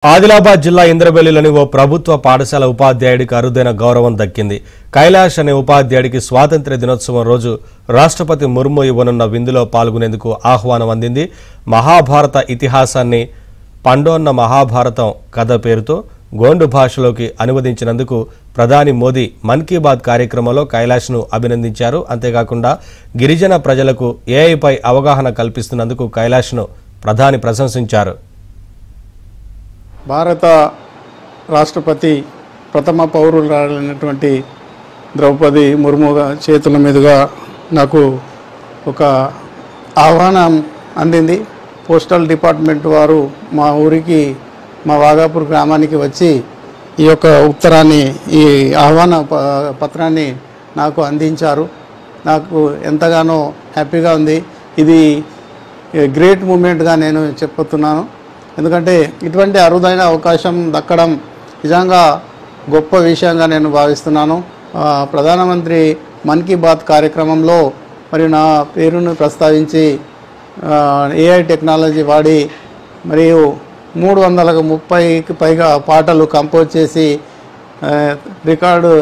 ఆదిలాబాద్ జిల్లా ఇంద్రవెల్లిలోని ఓ ప్రభుత్వ పాఠశాల ఉపాధ్యాయుడికి అరుదైన గౌరవం దక్కింది. కైలాష్ అనే ఉపాధ్యాయుడికి స్వాతంత్ర్య దినోత్సవం రోజు రాష్ట్రపతి ముర్ము ఇవ్వనున్న విందులో పాల్గొనేందుకు ఆహ్వానం అందింది. మహాభారత ఇతిహాసాన్ని పండోన్న మహాభారతం కథ పేరుతో గోండు భాషలోకి అనువదించినందుకు ప్రధాని మోదీ మన్ కీ బాత్ కార్యక్రమంలో కైలాష్ను అభినందించారు. అంతేకాకుండా గిరిజన ప్రజలకు ఏఐపై అవగాహన కల్పిస్తున్నందుకు కైలాష్ను ప్రధాని ప్రశంసించారు. భారత రాష్ట్రపతి ప్రథమ పౌరురాలైనటువంటి ద్రౌపది ముర్ము చేతుల మీదుగా నాకు ఒక ఆహ్వానం అందింది. పోస్టల్ డిపార్ట్మెంట్ వారు మా ఊరికి మా వాగాపూర్ గ్రామానికి వచ్చి ఈ యొక్క ఉత్తరాన్ని ఈ ఆహ్వాన పత్రాన్ని నాకు అందించారు. నాకు ఎంతగానో హ్యాపీగా ఉంది. ఇది గ్రేట్ మూమెంట్గా నేను చెప్పుతున్నాను. ఎందుకంటే ఇటువంటి అరుదైన అవకాశం దక్కడం నిజంగా గొప్ప విషయంగా నేను భావిస్తున్నాను. ప్రధానమంత్రి మన్ కీ బాత్ కార్యక్రమంలో మరి నా పేరును ప్రస్తావించి ఏఐ టెక్నాలజీ వాడి మరియు 330కి పైగా పాటలు కంపోజ్ చేసి రికార్డు